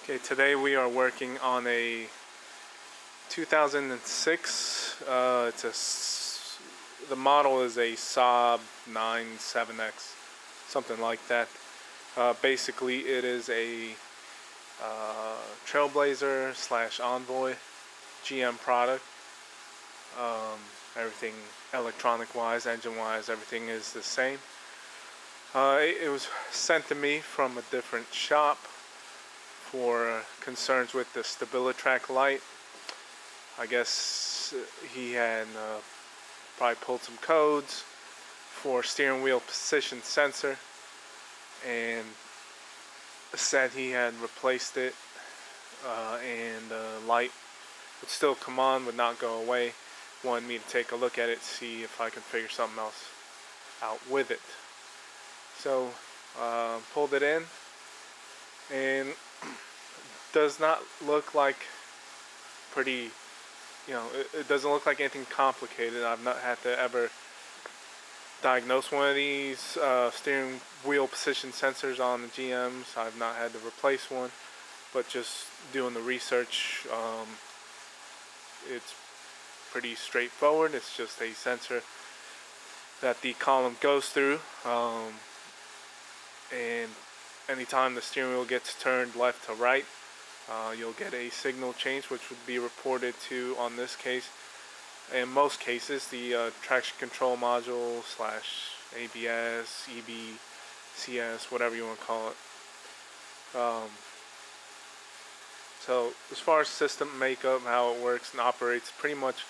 Okay, today we are working on a 2006. The model is a Saab 97X, something like that. Basically, it is a Trailblazer slash Envoy GM product. Everything electronic-wise, engine-wise, everything is the same. It was sent to me from a different shop for concerns with the StabiliTrak light. I guess he had probably pulled some codes for steering wheel position sensor and said he had replaced it, and the light would still come on, would not go away. Wanted me to take a look at it, see if I can figure something else out with it. So pulled it in, and does not look like it doesn't look like anything complicated. I've not had to ever diagnose one of these steering wheel position sensors on the GMs. I've not had to replace one, but just doing the research, it's pretty straightforward. It's just a sensor that the column goes through, and anytime the steering wheel gets turned left to right, you'll get a signal change, which would be reported to, on this case, in most cases, the traction control module slash ABS, EBCS, whatever you want to call it. So as far as system makeup, how it works and operates, pretty much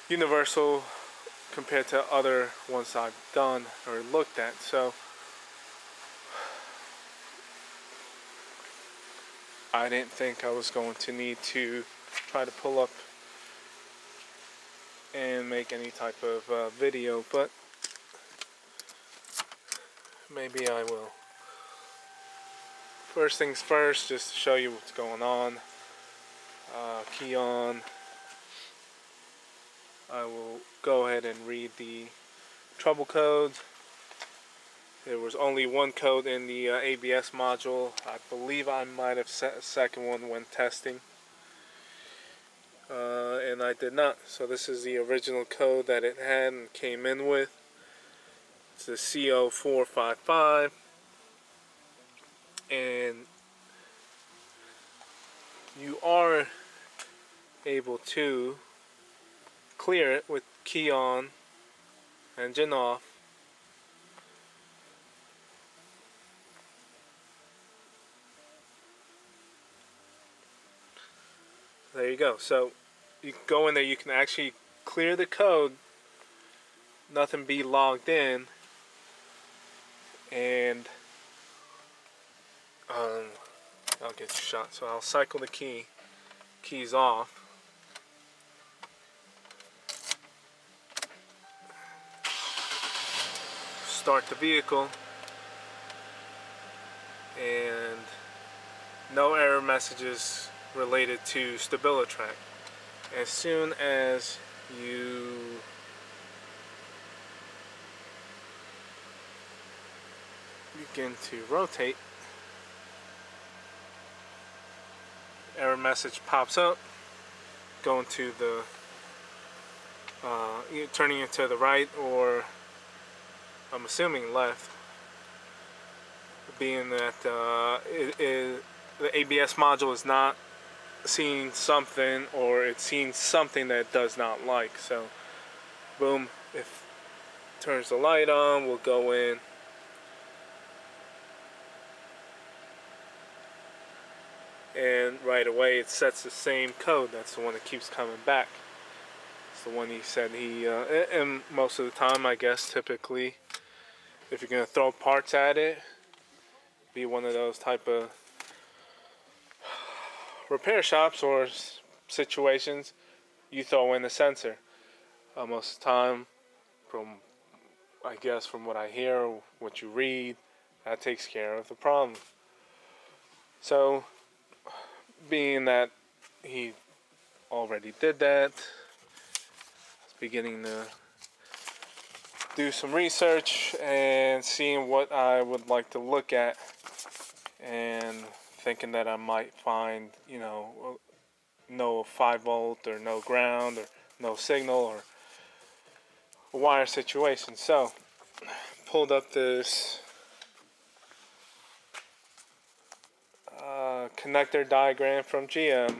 universal compared to other ones I've done or looked at. So I didn't think I was going to need to try to pull up and make any type of video, but maybe I will. First things first, just to show you what's going on. Key on. I will go ahead and read the trouble codes. There was only one code in the ABS module. I believe I might have set a second one when testing, and I did not. So this is the original code that it had and came in with. It's the CO455, and you are able to clear it with key on, engine off. There you go. So you can go in there, you can actually clear the code, nothing be logged in, and I'll get you shot. So I'll cycle the keys off. Start the vehicle, and no error messages related to StabiliTrak. As soon as you begin to rotate, error message pops up, going to the turning it to the right, or I'm assuming left, being that the ABS module is not seeing something, or it's seeing something that it does not like. So boom, if it turns the light on, we'll go in, and right away it sets the same code. That's the one that keeps coming back. It's the one he said and most of the time, I guess, typically, if you're going to throw parts at it, be one of those type of repair shops or situations, you throw in the sensor. Most of the time, from what I hear, or what you read, that takes care of the problem. So, being that he already did that, I was beginning to do some research and seeing what I would like to look at, and thinking that I might find, no 5 volt or no ground or no signal or a wire situation. So pulled up this connector diagram from GM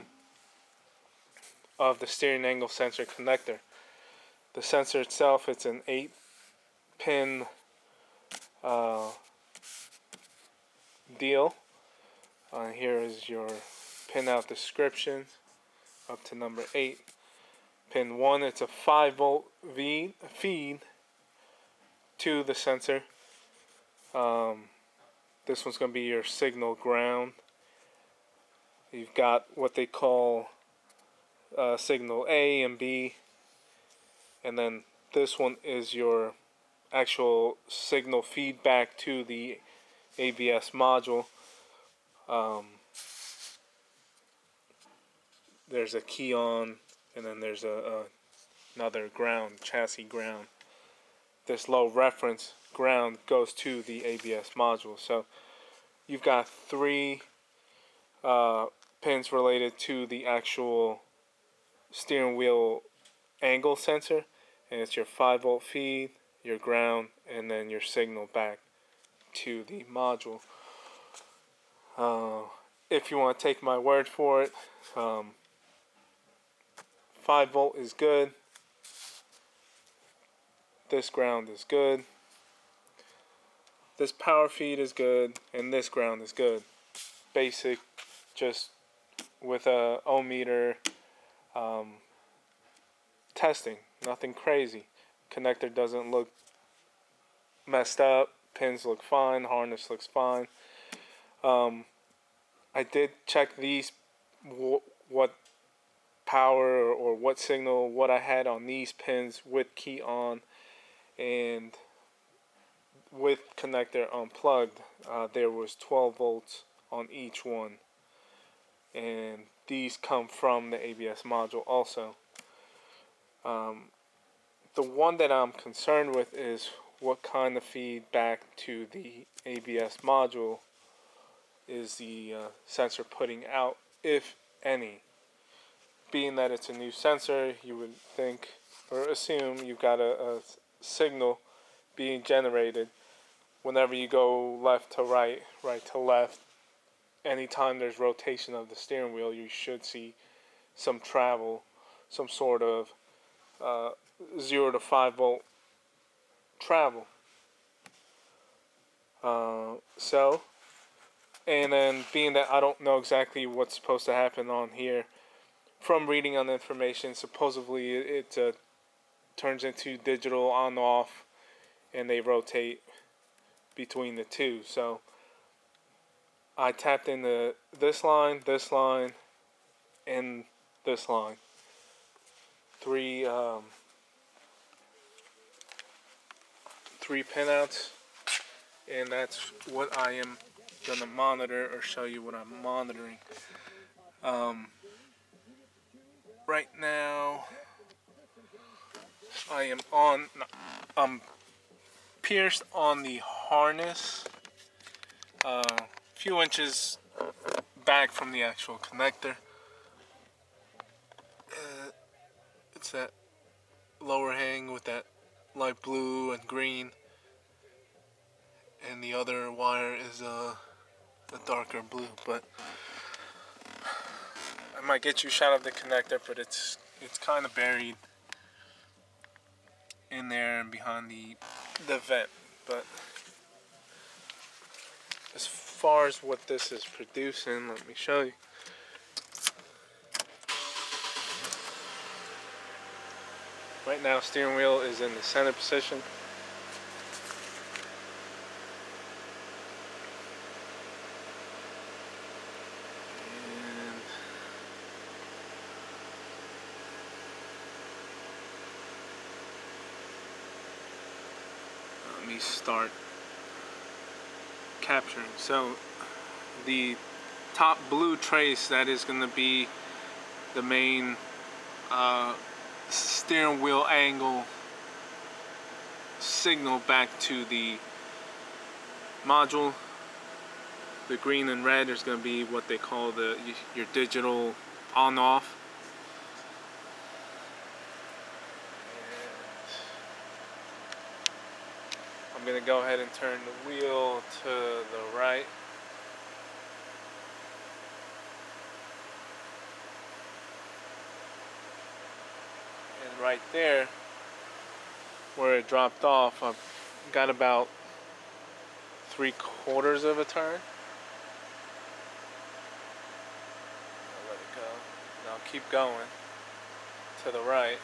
of the steering angle sensor connector. The sensor itself, it's an 8-pin deal. Here is your pinout description up to number 8. Pin 1, it's a 5-volt feed to the sensor. This one's going to be your signal ground. You've got what they call signal A and B, and then this one is your actual signal feedback to the ABS module. There's a key on, and then there's another ground, chassis ground. This low reference ground goes to the ABS module. So you've got 3 pins related to the actual steering wheel angle sensor, and it's your 5-volt feed, your ground, and then your signal back to the module. If you want to take my word for it, 5-volt is good. This ground is good. This power feed is good, and this ground is good. Basic, just with a ohm meter testing. Nothing crazy. Connector doesn't look messed up. Pins look fine. Harness looks fine. I did check these, what power or what signal, what I had on these pins with key on and with connector unplugged. There was 12 volts on each one, and these come from the ABS module also. The one that I'm concerned with is what kind of feedback to the ABS module is the sensor putting out, if any. Being that it's a new sensor, you would think or assume you've got a signal being generated whenever you go left to right, right to left. Anytime there's rotation of the steering wheel, you should see some travel, some sort of 0 to 5 volt travel. And then being that I don't know exactly what's supposed to happen on here, from reading on the information, supposedly it turns into digital on-off, and they rotate between the two. So I tapped into this line, and this line. 3 pinouts, and that's what I am gonna monitor or show you what I'm monitoring. Right now I'm pierced on the harness, a few inches back from the actual connector. It's that lower hang with that light blue and green, and the other wire is a darker blue. But I might get you a shot of the connector, but it's kind of buried in there and behind the vent. But as far as what this is producing, let me show you. Right now, steering wheel is in the center position. And let me start capturing. So the top blue trace, that is going to be the main steering wheel angle signal back to the module. the green and red is going to be what they call your digital on-off. I'm going to go ahead and turn the wheel to the right. And right there, where it dropped off, I've got about 3/4 of a turn. I'll let it go. And I'll keep going to the right.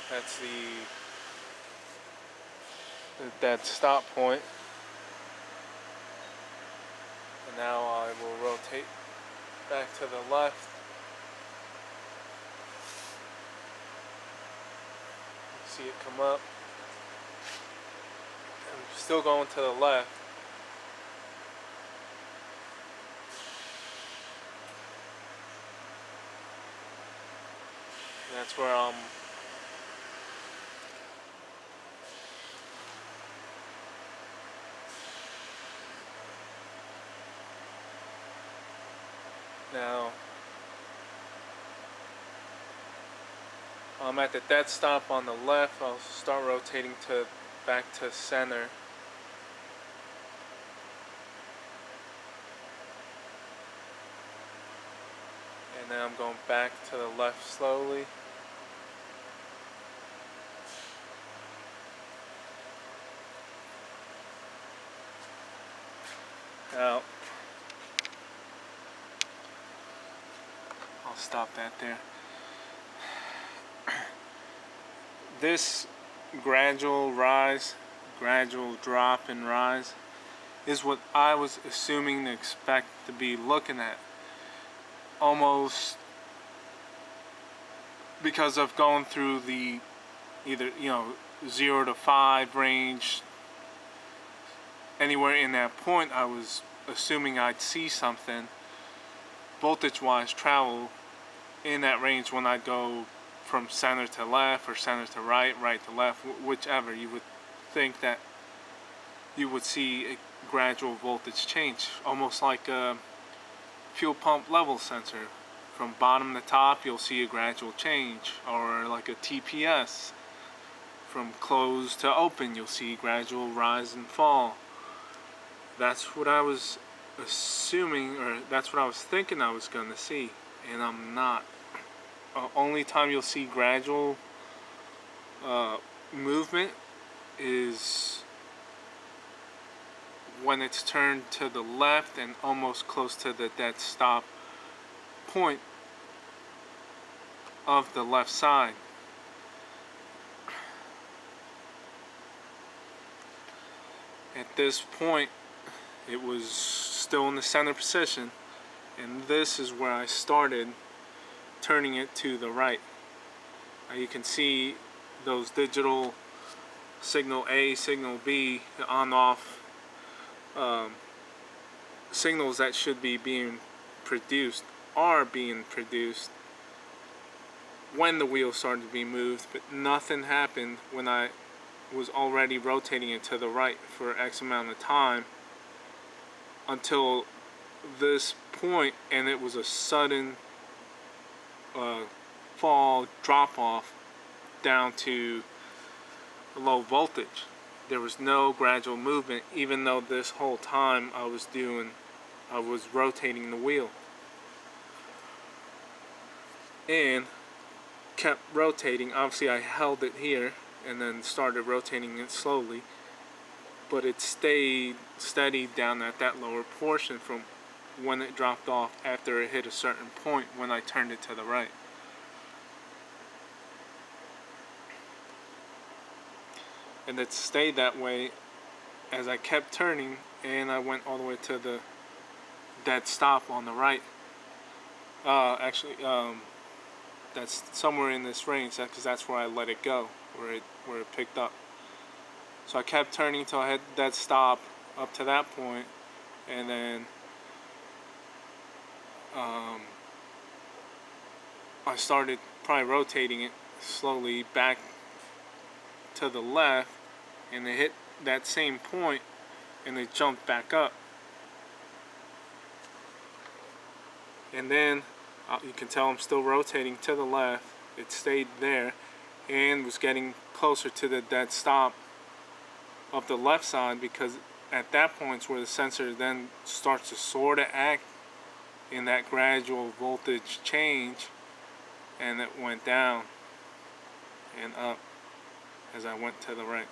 That's that stop point. And now I will rotate back to the left. See it come up. I'm still going to the left. And that's where I'm now. I'm at the dead stop on the left. I'll start rotating back to center. And then I'm going back to the left slowly. Now, I'll stop that there. This gradual rise, gradual drop and rise is what I was assuming to expect to be looking at. Almost because of going through the either 0 to 5 range, anywhere in that point, I was assuming I'd see something voltage wise travel in that range when I go from center to left or center to right, right to left, whichever. You would think that you would see a gradual voltage change, almost like a fuel pump level sensor. From bottom to top, you'll see a gradual change, or like a TPS. From closed to open, you'll see gradual rise and fall. That's what I was assuming, or that's what I was thinking I was going to see, and I'm not. Only time you'll see gradual movement is when it's turned to the left and almost close to the dead stop point of the left side. At this point, it was still in the center position, and this is where I started turning it to the right. Now you can see those digital signal A, signal B, the on-off signals that should be being produced are being produced when the wheel started to be moved, but nothing happened when I was already rotating it to the right for X amount of time until this point, and it was a sudden fall, drop off down to low voltage. There was no gradual movement, even though this whole time I was rotating the wheel and kept rotating. Obviously I held it here and then started rotating it slowly, but it stayed steady down at that lower portion from when it dropped off after it hit a certain point when I turned it to the right. And it stayed that way as I kept turning, and I went all the way to the dead stop on the right. That's somewhere in this range, because that's where I let it go, where it picked up. So I kept turning until I hit dead stop up to that point, and then I started probably rotating it slowly back to the left and it hit that same point and it jumped back up. And then you can tell I'm still rotating to the left. It stayed there and was getting closer to the dead stop of the left side, because at that point is where the sensor then starts to sort of act in that gradual voltage change, and it went down and up as I went to the right.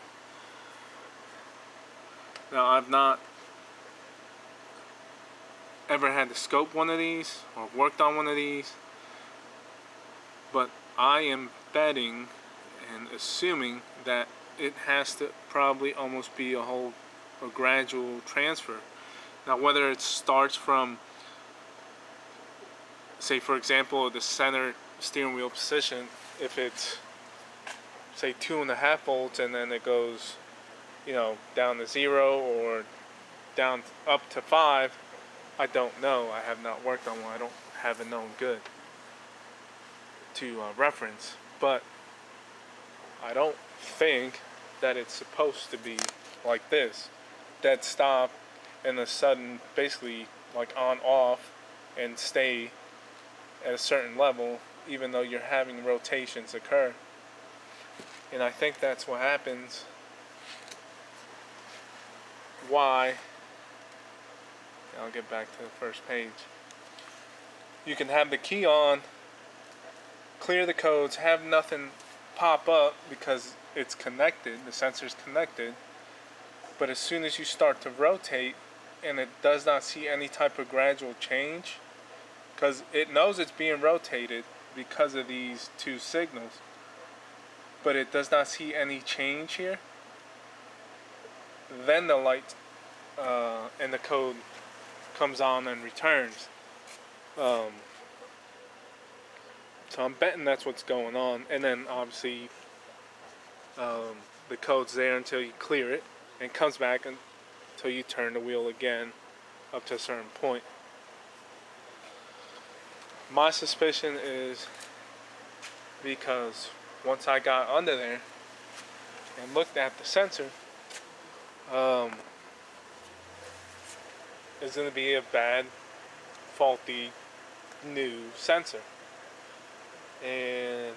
Now, I've not ever had to scope one of these or worked on one of these, but I am betting and assuming that it has to probably almost be a gradual transfer. Now, whether it starts from, say for example, the center steering wheel position, if it's say 2.5 volts and then it goes, you know, down to 0 or down up to 5, I don't know. I have not worked on one. I don't have a known good to reference, but I don't think that it's supposed to be like this, dead stop and a sudden, basically like on off and stay at a certain level even though you're having rotations occur. And I think that's what happens. Why? I'll get back to the first page. You can have the key on, clear the codes, have nothing pop up because it's connected, the sensor's connected, but as soon as you start to rotate and it does not see any type of gradual change, because it knows it's being rotated because of these two signals, but it does not see any change here, then the light and the code comes on and returns. So I'm betting that's what's going on. And then obviously the code's there until you clear it and comes back until you turn the wheel again up to a certain point. My suspicion is because once I got under there and looked at the sensor, it's going to be a bad, faulty, new sensor. And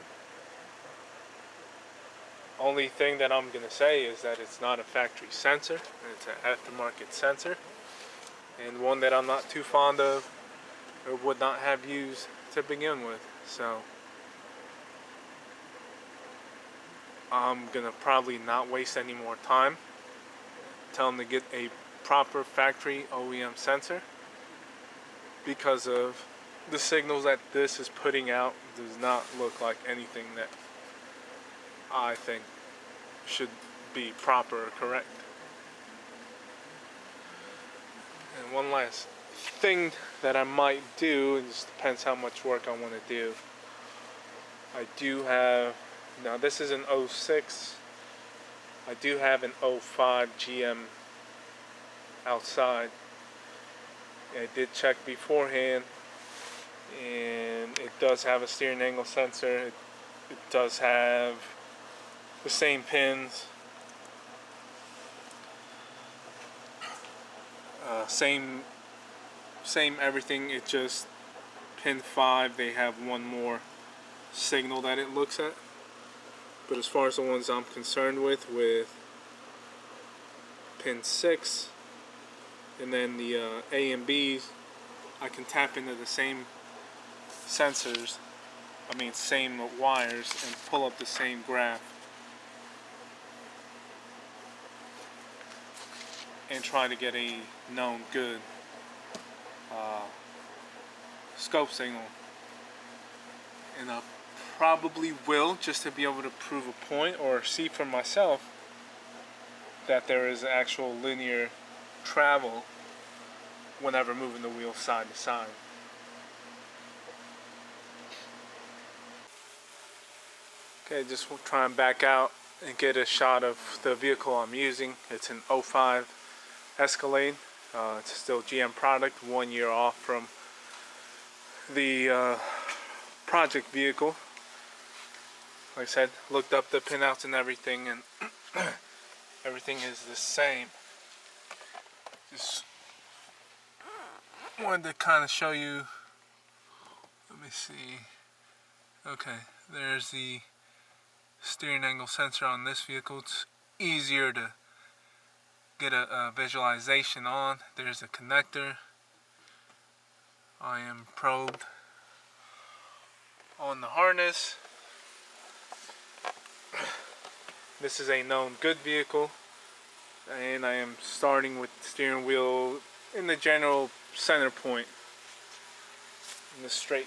only thing that I'm going to say is that it's not a factory sensor, it's an aftermarket sensor, and one that I'm not too fond of or would not have used to begin with. So I'm going to probably not waste any more time. Tell them to get a proper factory OEM sensor, because of the signals that this is putting out does not look like anything that I think should be proper or correct. And one last thing that I might do, it just depends how much work I want to do. I do have, now this is an 06, I do have an 05 GM outside. I did check beforehand, and it does have a steering angle sensor. It does have the same pins, same everything. It just pin 5, they have one more signal that it looks at. But as far as the ones I'm concerned with pin 6 and then the A and B's, I can tap into the same sensors, same wires, and pull up the same graph and try to get a known good scope signal. And I probably will, just to be able to prove a point or see for myself that there is actual linear travel whenever moving the wheel side to side. Okay, just try and back out and get a shot of the vehicle I'm using. It's an 05 Escalade. It's still GM product, 1 year off from the project vehicle. Like I said, looked up the pinouts and everything, and everything is the same. Just wanted to kind of show you. Let me see. Okay, there's the steering angle sensor on this vehicle. It's easier to get a visualization on. There's a connector. I am probed on the harness. This is a known good vehicle, and I am starting with the steering wheel in the general center point, in the straight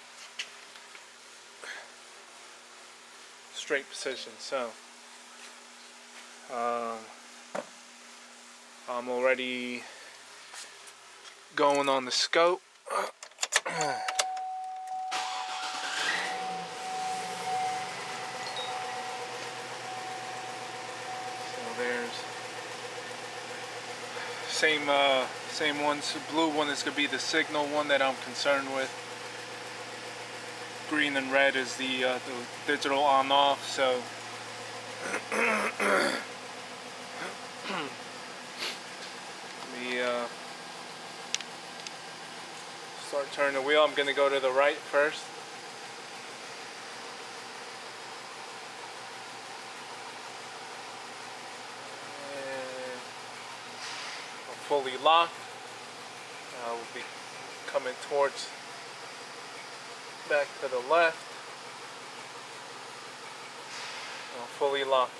position. So I'm already going on the scope. There's same ones. The blue one is going to be the signal one that I'm concerned with. Green and red is the digital on-off. So start turning the wheel. I'm going to go to the right first. Fully locked. We'll be coming towards back to the left. Fully locked.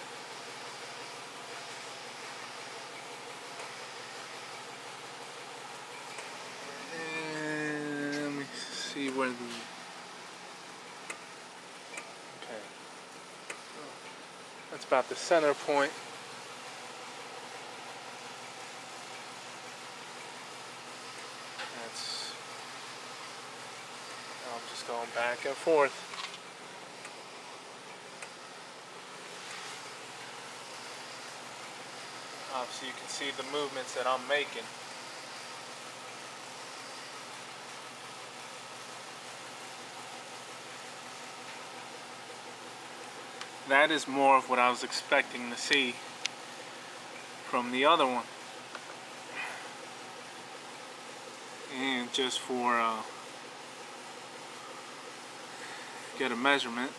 And let me see where the that's about the center point. I'm just going back and forth. Obviously you can see the movements that I'm making. That is more of what I was expecting to see from the other one. And just for get a measurement.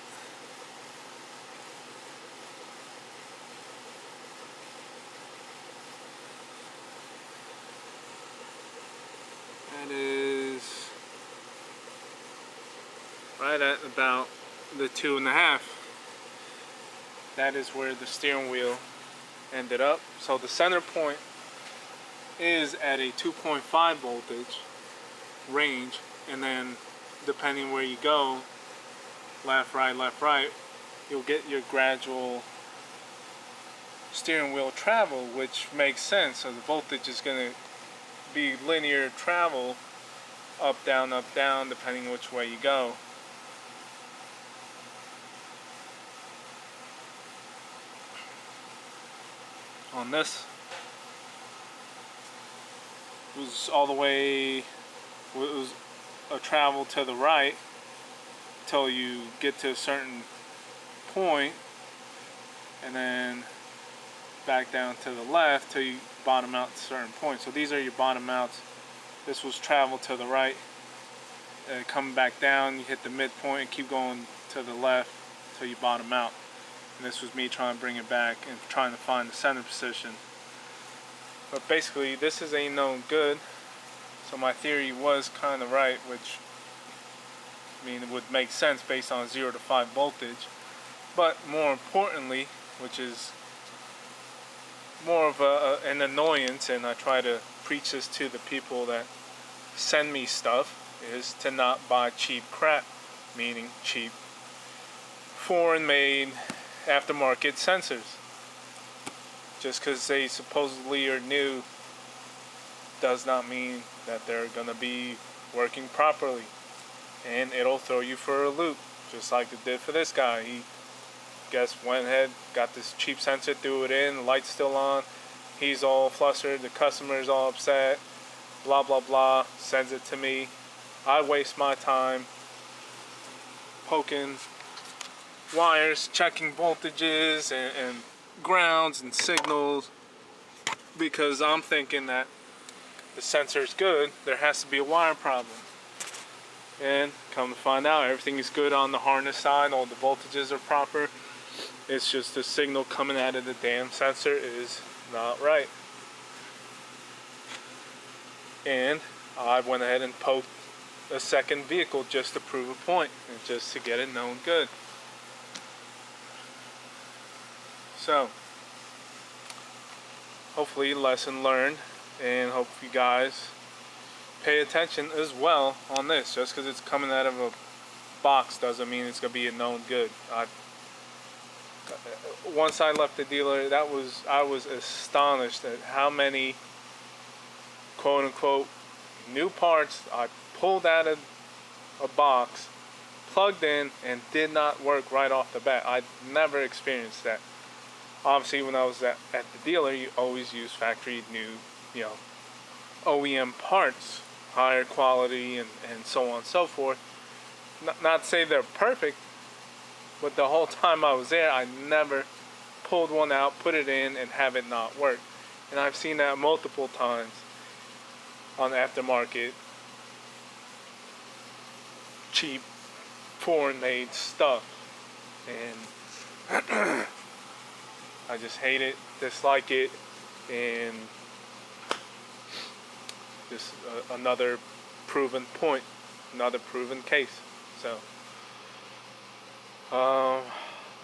That is right at about the 2.5. That is where the steering wheel ended up. So the center point is at a 2.5 voltage range, and then depending where you go, left, right, you'll get your gradual steering wheel travel, which makes sense. So the voltage is going to be linear travel, up, down, depending which way you go. On this, it was all the way, it was a travel to the right until you get to a certain point, and then back down to the left till you bottom out at a certain point. So these are your bottom outs. This was travel to the right, coming back down, you hit the midpoint and keep going to the left till you bottom out. And this was me trying to bring it back and trying to find the center position. But basically this is a known good, so my theory was kind of right, which it would make sense based on 0 to 5 voltage. But more importantly, which is more of an annoyance, and I try to preach this to the people that send me stuff, is to not buy cheap crap, meaning cheap foreign made aftermarket sensors. Just because they supposedly are new does not mean that they're going to be working properly, and it'll throw you for a loop, just like it did for this guy. He went ahead, got this cheap sensor, threw it in, the light's still on, he's all flustered, the customer's all upset, blah blah blah, sends it to me. I waste my time poking wires, checking voltages and grounds and signals, because I'm thinking that the sensor is good, there has to be a wire problem. And come to find out, everything is good on the harness side, all the voltages are proper. It's just the signal coming out of the damn sensor is not right. And I went ahead and poked a second vehicle just to prove a point and just to get it known good. So, hopefully lesson learned, and hope you guys pay attention as well on this. Just because it's coming out of a box doesn't mean it's going to be a known good. Once I left the dealer, I was astonished at how many quote unquote new parts I pulled out of a box, plugged in, and did not work right off the bat. I'd never experienced that. Obviously, when I was at the dealer, you always use factory new, OEM parts, higher quality, and so on and so forth. Not to say they're perfect, but the whole time I was there, I never pulled one out, put it in, and have it not work. And I've seen that multiple times on aftermarket, cheap, foreign-made stuff. And I just hate it, dislike it, and just another proven point, another proven case. So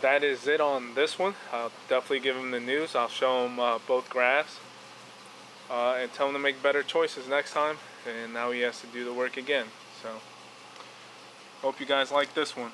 that is it on this one. I'll definitely give him the news. I'll show him both graphs and tell him to make better choices next time. And now he has to do the work again. So hope you guys like this one.